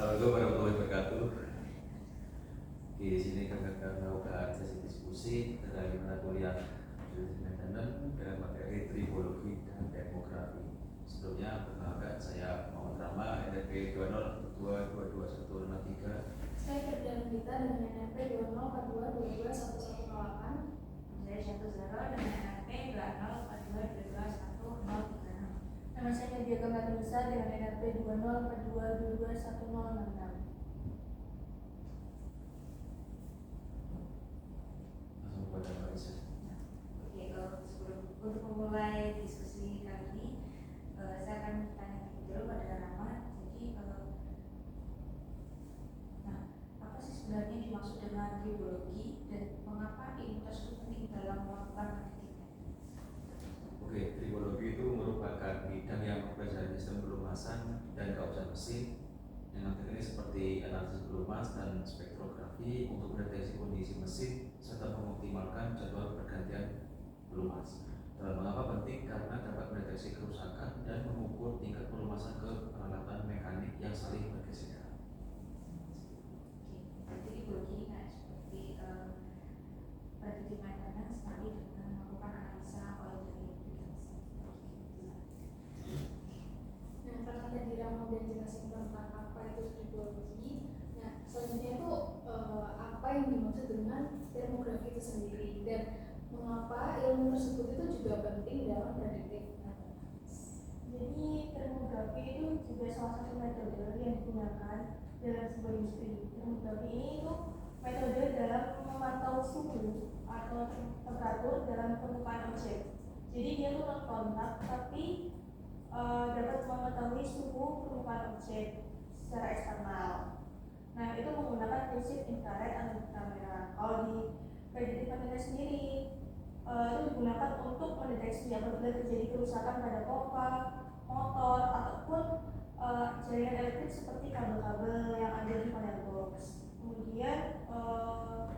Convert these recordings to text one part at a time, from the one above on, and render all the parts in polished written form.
Assalamualaikum warahmatullahi wabarakatuh. Di sini kami akan melakukan sesi diskusi terkait mata kuliah jurusan manajemen dalam materi tribologi dan demografi. Sebelumnya perkenalkan saya Muhammad Rama, NPM 20222103. Saya Ferdian Gita dengan NPM 2042221108. Saya Syatul Zahra dengan NPM 2042221036. Nama saya Nadia Gamarisa dengan NPM 2042221066. Langsung pada Pak Isa. Oke, untuk memulai diskusi kali ini, saya akan bertanya dulu pada Rama. Jadi, apa sih sebenarnya yang dimaksud dengan tribologi dan mengapa ilmu tersebut penting dalam melakukan pendidikan? Oke, tribologi itu merupakan bidang yang mempelajari sistem pelumasan dan keobservasi mesin dengan teknik seperti analisis pelumas dan spektrografi untuk mendeteksi kondisi mesin serta mengoptimalkan jadwal pergantian pelumas. Dan mengapa penting? Karena dapat mendeteksi kerusakan dan mengukur tingkat pelumasan ke peralatan mekanik yang saling bergesekan. Jadi tribologi ini kan seperti prediksi maintenance sekali dengan melakukan analisa oil Nah, karena tadi Rama udah jelasin tentang apa itu tribologi. Nah, selanjutnya itu apa yang dimaksud dengan demografi itu sendiri dan mengapa ilmu tersebut itu juga penting dalam prediktif maintenance. Jadi termografi itu juga salah satu metode yang digunakan dalam sebuah industri. Termografi ini itu metode dalam memantau suhu atau temperatur dalam permukaan objek. Jadi dia tuh non kontak tapi dapat mengetahui suhu permukaan objek secara eksternal. Nah, itu menggunakan prinsip infrared dan ultraviolet. Kalau di prediktif maintenance sendiri itu digunakan untuk mendeteksi apabila terjadi kerusakan pada pompa, motor, ataupun jaringan elektrik seperti kabel-kabel yang ada di panel box. Kemudian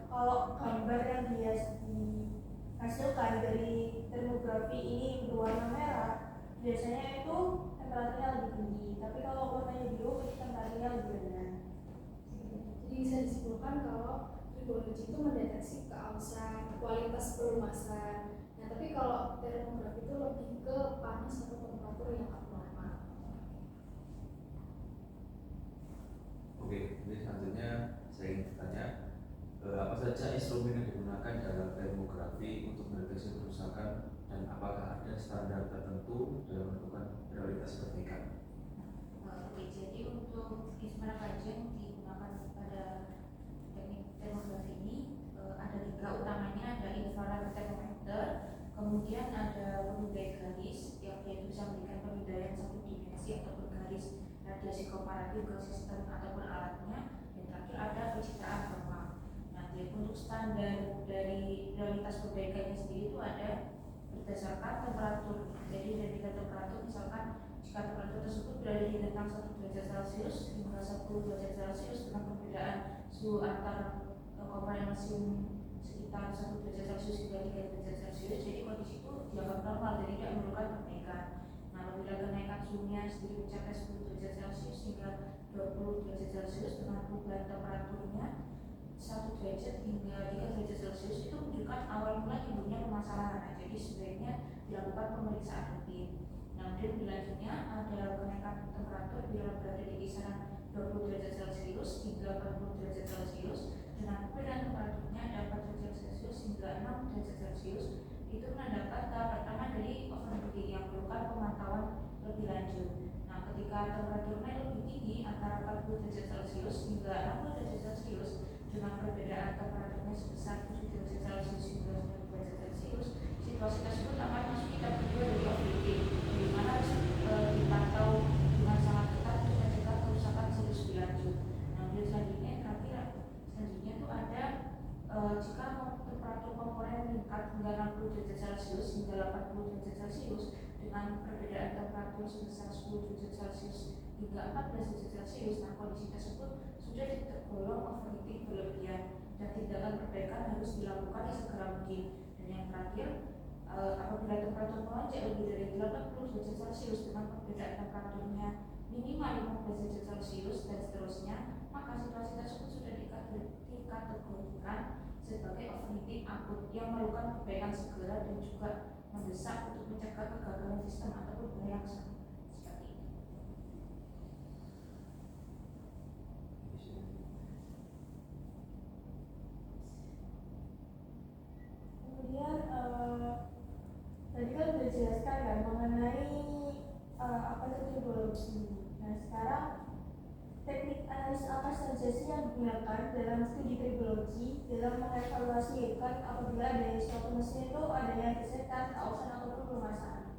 kalau gambar yang dihasilkan dari termografi ini berwarna merah, biasanya itu temperaturnya lebih tinggi. Tapi kalau warnanya biru, itu temperaturnya lebih rendah. Jadi bisa disimpulkan kalau tribologi itu mendeteksi keausan, kualitas pelumasan. Nah, tapi kalau termografi itu lebih ke panas atau temperatur yang abnormal. Oke, jadi selanjutnya saya ingin bertanya, apa saja instrumen yang digunakan dalam termografi untuk mendeteksi kerusakan dan apakah ada standar tertentu dalam menentukan prioritas perbaikan? Oke, jadi untuk instrumen apa aja yang digunakan pada teknik termografi ini ada 3 utamanya, ada infrared thermometer, kemudian ada pemindai garis yang yaitu bisa memberikan pemindaian satu dimensi atau bergaris radiasi komparatif ke sistem ataupun alatnya, dan terakhir ada pencitraan thermal. Nah, jadi untuk standar dari prioritas perbaikannya sendiri itu ada berdasarkan temperatur. Jadi dari temperatur, misalkan jika temperatur tersebut berada di rentang 1 derajat Celcius hingga 10 derajat Celcius dengan perbedaan suhu antar komponen mesin sekitar 1 derajat Celcius hingga 3 derajat Celcius, jadi kondisi itu dianggap normal, jadi tidak memerlukan perbaikan. Nah, apabila kenaikan suhunya sendiri mencapai 10 derajat Celcius hingga 20 derajat Celcius dengan perubahan temperaturnya 1 derajat hingga 3 derajat Celcius, itu menunjukkan awal mula timbulnya permasalahan. Nah, jadi sebaiknya dilakukan pemeriksaan rutin. Nah, dan selanjutnya ada kenaikan temperatur bila berada di kisaran 20 derajat Celcius hingga 40 derajat Celcius dengan perbedaan temperaturnya ada 4 derajat Celcius hingga 6 derajat Celcius. Itu menandakan tahap pertama dari overheating yang memerlukan pemantauan lebih lanjut. Nah, ketika temperaturnya lebih tinggi antara 40 derajat Celcius hingga 60 derajat Celcius dengan perbedaan temperaturnya sebesar 7 derajat Celcius hingga 9 derajat Celcius, situasi tersebut akan masuk tahap kedua dari overheating, di mana harus dipantau dengan sangat ketat untuk mencegah kerusakan serius lebih lanjut. Nah, dan selanjutnya itu ada jika temperatur komponen meningkat hingga 60 derajat Celcius hingga 80 derajat Celcius dengan perbedaan temperatur sebesar 10 derajat Celcius hingga 14 derajat Celcius, nah kondisi tersebut sudah tergolong overheating berlebihan dan tindakan perbaikan harus dilakukan segera mungkin. Dan yang terakhir, apabila temperatur melonjak lebih dari 80 derajat Celcius dengan perbedaan temperaturnya minimal 15 derajat Celcius dan seterusnya, maka situasi tersebut sudah dikategorikan sebagai overheating akut yang memerlukan perbaikan segera dan juga mendesak untuk mencegah kegagalan sistem ataupun berangsur seperti itu. Kemudian tadi kan sudah dijelaskan kan mengenai apa itu tribologi. Nah sekarang teknik analis apa saja sih yang digunakan dalam studi tribologi dalam mengevaluasi kan apabila dari suatu mesin itu adanya gesekan, kausan ataupun pelumasan.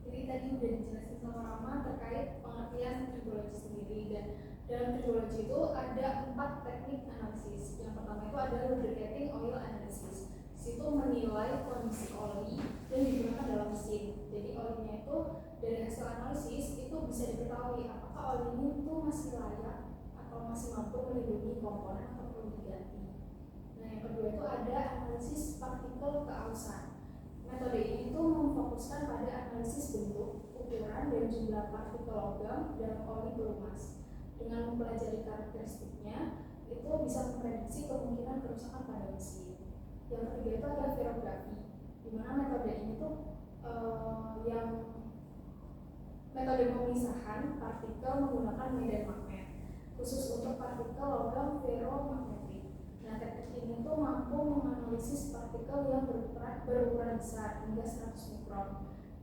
Jadi tadi udah dijelasin sama Rama terkait pengertian tribologi sendiri, dan dalam tribologi itu ada 4 teknik analisis. Yang pertama itu adalah lubricating oil analysis. Situ menilai kondisi oli yang digunakan dalam mesin. Jadi olinya itu dari hasil analisis itu bisa diketahui apakah oli ini tuh masih layak atau masih mampu melindungi komponen atau perlu diganti. Nah yang kedua itu ada analisis partikel keausan. Metode ini tuh memfokuskan pada analisis bentuk, ukuran, dan jumlah partikel logam dalam oli pelumas. Dengan mempelajari karakteristiknya, itu bisa memprediksi kemungkinan kerusakan pada mesin. Yang ketiga itu ada ferrografi, di mana metode ini tuh yang metode pemisahan partikel menggunakan medan magnet khusus untuk partikel logam ferromagnetik. Nah teknik ini tuh mampu menganalisis partikel yang berukuran besar hingga 100 mikron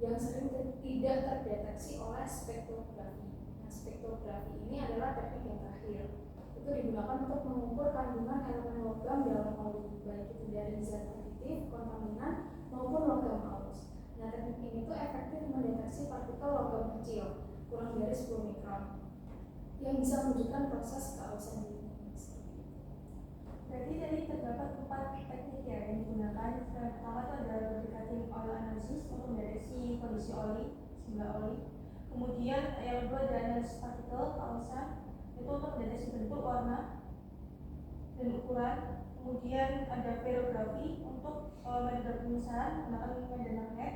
yang sering tidak terdeteksi oleh spektrografi. Nah spektrografi ini adalah teknik yang terakhir. Itu digunakan untuk mengukur kandungan elemen logam dalam oli, baik itu dari zat aktif, kontaminan, maupun logam halus. Nah teknik ini tuh efektif mendeteksi partikel logam kecil kurang dari 10 mikron yang bisa menunjukkan proses keausan ini. Berarti tadi terdapat 4 teknik ya yang digunakan. Yang pertama itu adalah lubricating oil analysis untuk mendeteksi kondisi oli, jumlah oli. Kemudian yang kedua ada analisis partikel keausan, itu untuk mendeteksi bentuk, warna, dan ukuran. Kemudian ada ferrografi untuk metode pemisahan menggunakan medan magnet.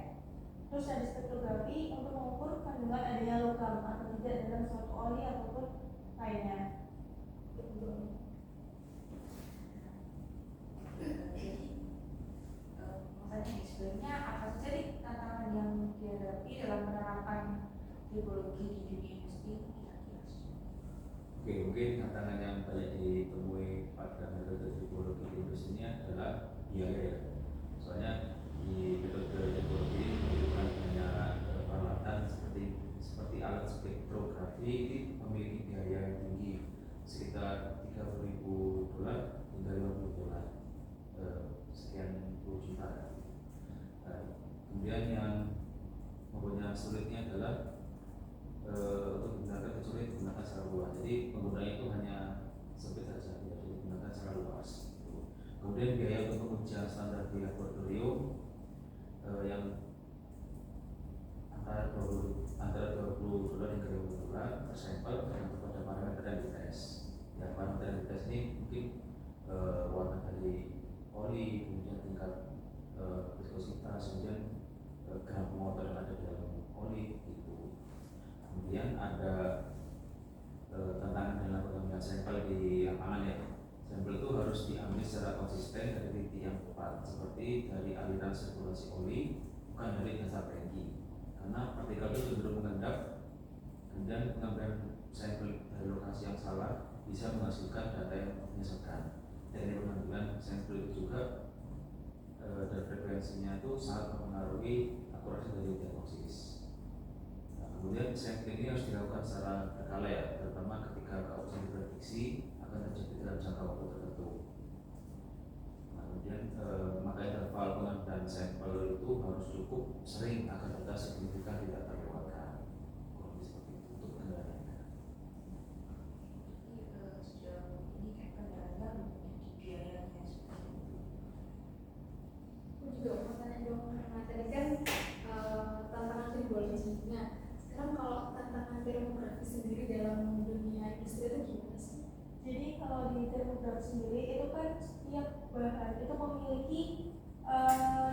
Terus ada spektrografi untuk mengukur kandungan adanya logam atau tidak dalam suatu oli ataupun lainnya. Makanya sebenarnya apa saja nih tantangan yang dihadapi dalam penerapan tribologi di dunia industri kira-kira? Oke, mungkin tantangan yang banyak ditemui pada metode tribologi di industri ini adalah biaya ya. Soalnya di metode tribologi ini membutuhkan banyak peralatan seperti alat spektrografi ini memiliki biaya yang tinggi, sekitar $30.000 hingga $50 sekian puluh juta. Kemudian yang mempunyai sulitnya adalah untuk digunakan kecuali digunakan secara luas. Jadi penggunanya itu hanya sempit saja, tidak digunakan secara luas. Kemudian biaya untuk pengujian standar di laboratorium yang antara $20 hingga $50 per sampel tergantung pada parameter yang dites. Ya, parameter yang dites ini mungkin warna dari oli, kemudian tingkat viskositas, kemudian gram pengotor yang ada di dalam oli gitu. Kemudian ada tantangan dalam pengambilan sampel di lapangan ya. Sampel itu harus diambil secara konsisten dari titik yang tepat, seperti dari aliran sirkulasi oli, bukan dari dasar tangki. Karena partikel itu cenderung mengendap, kemudian pengambilan sampel dari lokasi yang salah bisa menghasilkan data yang menyesatkan. Teknik pengambilan sampel itu juga dan frekuensinya itu sangat mempengaruhi akurasi dari diagnosis. Nah, kemudian sampling ini harus dilakukan secara berkala ya, terutama ketika kausan diprediksi akan terjadi dalam jangka waktu tertentu. Nah, kemudian maka interval pengambilan sampel itu harus cukup sering agar data signifikan tidak terlewatkan. Kurang lebih seperti itu untuk kendalanya. Sejauh ini kayak kendalanya menjadi biayanya seperti itu. Aku juga mau tanya dong, karena tadi kan tantangan tribologi. Nah, sekarang kalau tantangan termografi sendiri dalam dunia industri itu gimana sih? Jadi kalau di termografi sendiri itu kan setiap bahan itu memiliki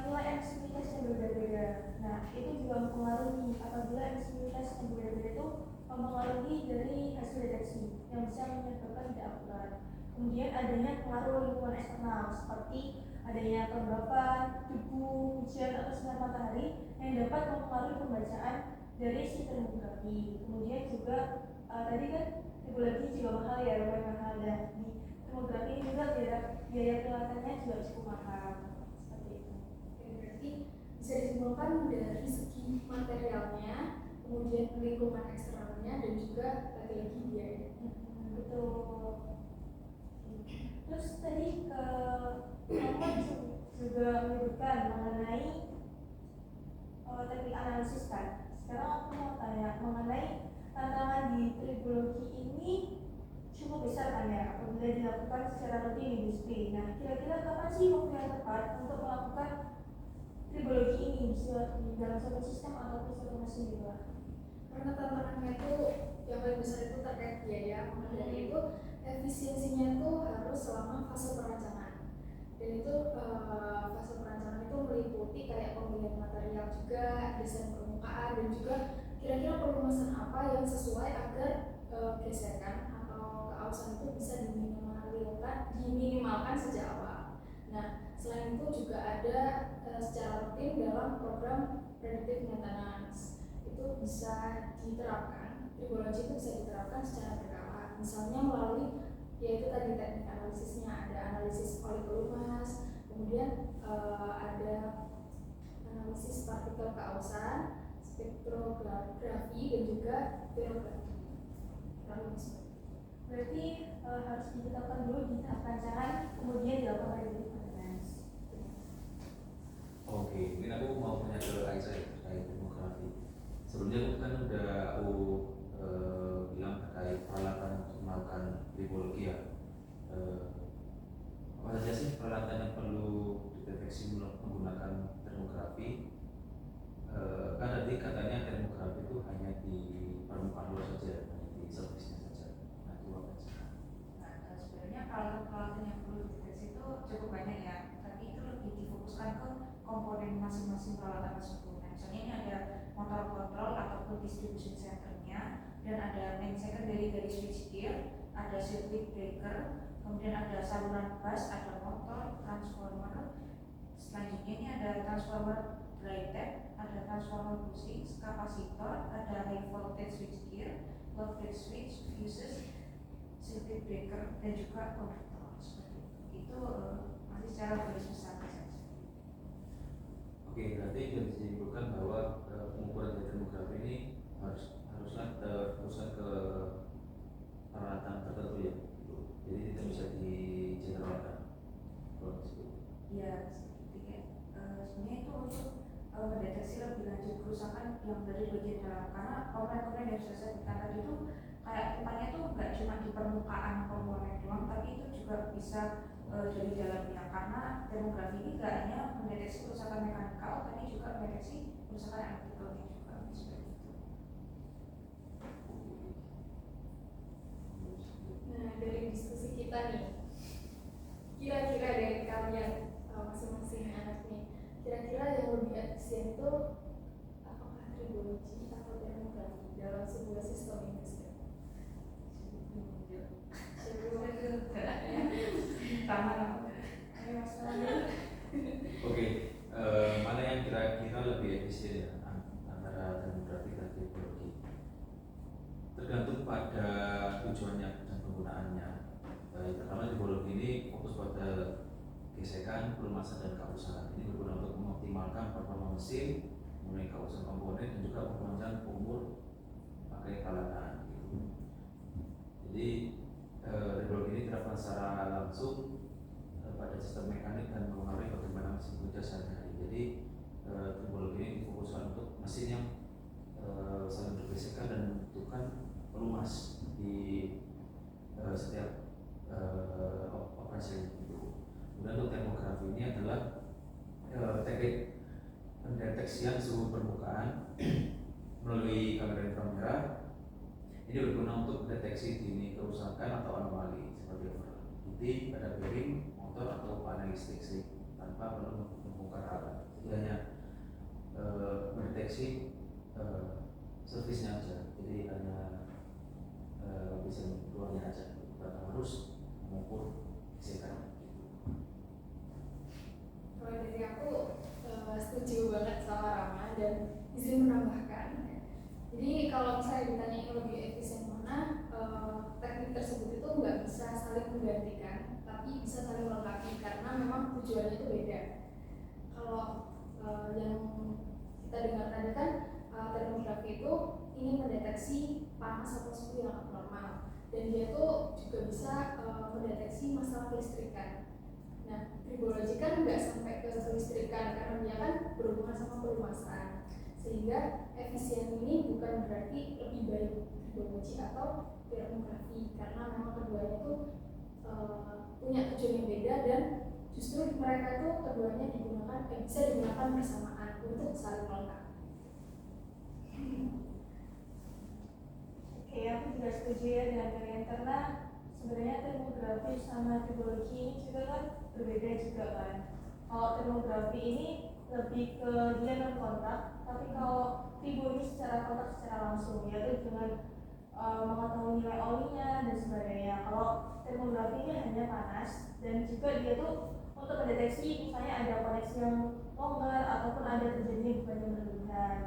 nilai emisivitas yang berbeda-beda. Nah itu juga mempengaruhi apabila emisivitas yang berbeda-beda itu mempengaruhi dari hasil deteksi yang bisa menyebabkan tidak akurat. Kemudian adanya pengaruh lingkungan eksternal seperti adanya kelembapan, debu, hujan atau sinar matahari yang dapat mempengaruhi pembacaan dari si termografi. Kemudian juga tadi kan tribologi juga mahal ya, lumayan mahal, dan di termografi ini juga biaya perawatannya juga cukup mahal seperti itu. Oke, berarti bisa disimpulkan dari segi materialnya, kemudian lingkungan eksternalnya, dan juga lagi-lagi biaya. Betul. Terus tadi Muhammad juga menyebutkan mengenai teknik analisis kan. Sekarang aku mau tanya mengenai tantangan di tribologi ini cukup besar kan ya apabila dilakukan secara rutin di industri. Nah, kira-kira kapan sih waktu yang tepat untuk melakukan tribologi ini bisa di dalam satu sistem ataupun satu mesin gitu lah? Karena tantangannya itu yang paling besar itu terkait biaya, maka dari itu efisiensinya itu harus selama fase perencanaan. Dan itu fase perencanaan itu meliputi kayak pemilihan material juga, desain permukaan, dan juga kira-kira perluasan apa yang sesuai agar gesekan atau keausan itu bisa diminimalkan sejak awal. Nah, selain itu juga ada secara rutin dalam program predictive maintenance itu bisa diterapkan, tribologi itu bisa diterapkan secara berkala. Misalnya melalui yaitu tadi teknik analisisnya, ada analisis polikolumas, kemudian ada analisis partikel keausan, spektrografi, dan juga virografi. Berarti harus ditetapkan dulu di tahap rancangan, kemudian dilakukan predictive maintenance. Oke, mungkin aku mau tanya ke Aisyah ya, terkait demografi. Sebelumnya kan udah aku bilang terkait peralatan untuk melakukan tribologi ya. Apa saja sih peralatan yang perlu dideteksi menggunakan termografi? Kan tadi katanya termografi itu hanya di permukaan luar saja, hanya di surface-nya saja. Nah, itu apa sih? Nah, sebenarnya peralatan-peralatan yang perlu dideteksi itu cukup banyak ya, tapi itu lebih difokuskan ke komponen masing-masing peralatan tersebut. Nah, misalnya ini ada motor kontrol ataupun distribution centernya, dan ada main secondary dari switchgear, ada circuit breaker, kemudian ada saluran gas, ada motor, transformer. Selanjutnya ini ada transformer dry tap, ada transformer bushing, kapasitor, ada high voltage switchgear, low voltage switch, fuses, circuit breaker, dan juga konverter. Seperti itu masih secara garis besar saja. Oke, berarti bisa disimpulkan bahwa pengukuran dari termografi ini haruslah terpusat ke peralatan tertentu ya, gitu. Jadi tidak bisa digeneralkan. Ya, seperti sebenarnya itu untuk mendeteksi lebih lanjut kerusakan yang berada di bagian dalam, karena komponen-komponen yang sudah saya sebutkan tadi itu kayak rupanya tuh nggak cuma di permukaan komponen doang, tapi itu juga bisa dari dalamnya, karena termografi ini nggak hanya mendeteksi kerusakan mekanikal, tapi juga mendeteksi kerusakan elektrikalnya juga, seperti itu. Nah, dari diskusi kita nih, kira-kira dari kalian masing-masing anak nih, kira-kira yang lebih efisien itu apakah tribologi atau termografi dalam sebuah sistem industri? Oke, mana yang kira-kira lebih efisien ya antara termografi dan tribologi? Tergantung pada tujuannya dan penggunaannya. Pertama, tribologi ini fokus pada gesekan, pelumasan, dan keausan. Ini berguna untuk mengoptimalkan performa mesin, memenuhi keausan komponen, dan juga memperpanjang umur pakai peralatan. Gitu. Jadi tribologi ini diterapkan secara langsung pada sistem mekanik dan mempengaruhi bagaimana mesin bekerja sehari-hari. Jadi tribologi ini difokuskan untuk mesin yang saling bergesekan dan membutuhkan pelumas di setiap operasi itu. Kemudian untuk termografi ini adalah teknik pendeteksian suhu permukaan melalui kamera inframerah. Ini berguna untuk mendeteksi dini kerusakan atau anomali seperti overheating pada bearing, motor, atau panel listrik tanpa perlu membongkar alat. Jadi hanya mendeteksi servisnya aja, jadi hanya lapisan luarnya aja, bukan harus mengukur gesekan. Kalau dari aku setuju banget sama Rama dan izin menambahkan. Jadi kalau misalnya ditanya yang lebih efisien mana, teknik tersebut itu nggak bisa saling menggantikan, tapi bisa saling melengkapi karena memang tujuannya itu beda. Kalau yang kita dengar tadi kan termografi itu ingin mendeteksi panas atau suhu yang abnormal, dan dia tuh juga bisa mendeteksi masalah kelistrikan. Nah, tribologi kan nggak sampai ke kelistrikan karena dia kan berhubungan sama pelumasan, sehingga efisien ini bukan berarti lebih baik tribologi atau termografi, karena memang keduanya itu punya tujuan yang beda dan justru mereka itu keduanya bisa digunakan bersamaan untuk saling melengkapi. Oke, aku juga setuju ya dengan kalian karena sebenarnya termografi sama tribologi ini juga kan berbeda juga kan. Kalau termografi ini lebih ke dia non kontak, tapi kalau tribologi secara kontak secara langsung, yaitu dengan mengetahui nilai olinya dan sebagainya. Kalau termografi ini hanya panas dan juga dia tuh untuk mendeteksi misalnya ada koneksi yang longgar ataupun ada terjadinya beban yang berlebihan.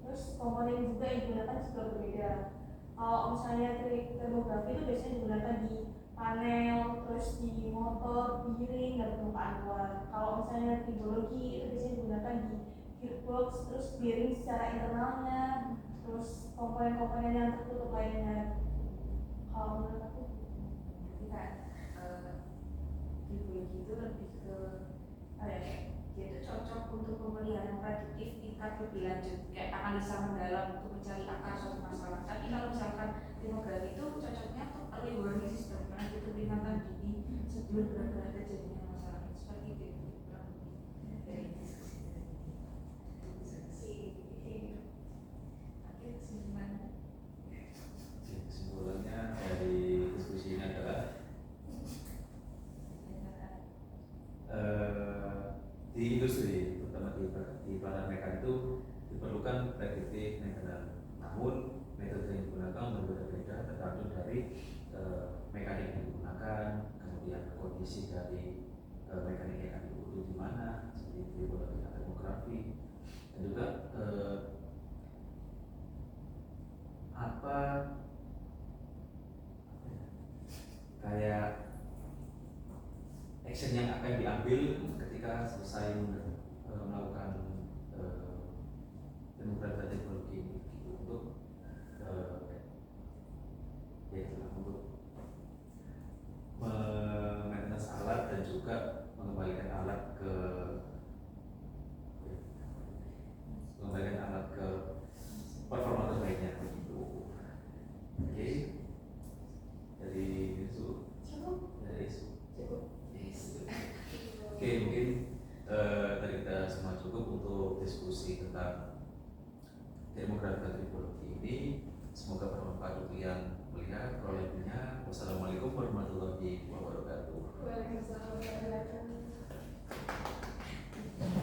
Terus komponen juga yang digunakan juga berbeda. Kalau misalnya termografi itu biasanya digunakan di panel, terus di motor, di ring, dan permukaan luar. Kalau misalnya tribologi itu biasanya digunakan di gearbox, terus bearing secara internalnya, terus komponen-komponen yang tertutup lainnya. Kalau menurut aku kita tribologi itu lebih ke dia itu cocok untuk pemeliharaan prediktif tingkat lebih lanjut, kayak analisa mendalam untuk mencari akar suatu masalah. Tapi kalau misalkan demografi itu cocoknya untuk early warning system, karena itu peringatan dini sebelum benar-benar terjadinya masalah. Seperti itu kurang lebih dari diskusi akhir kesimpulannya. Kesimpulannya dari diskusi ini adalah di industri, terutama di pelayanan mekan itu diperlukan predictive maintenance. Namun metode yang digunakan berbeda-beda tergantung dari mekanik yang digunakan, kemudian kondisi dari mekanik yang akan dibutuhkan di mana, seperti tribologi dan termografi, dan juga kayak action yang akan diambil ketika selesai melakukan demografi dan teknologi ini gitu, untuk untuk maintenance alat dan juga mengembalikan alat ke performa terbaiknya begitu. Oke. Dari itu cukup. Oke, mungkin tadi kita semua cukup untuk diskusi tentang demografi dan tribologi ini. Semoga bermanfaat untuk yang melihat. Kalau lebihnya, wassalamualaikum warahmatullahi wabarakatuh. Waalaikumsalam warahmatullahi wabarakatuh.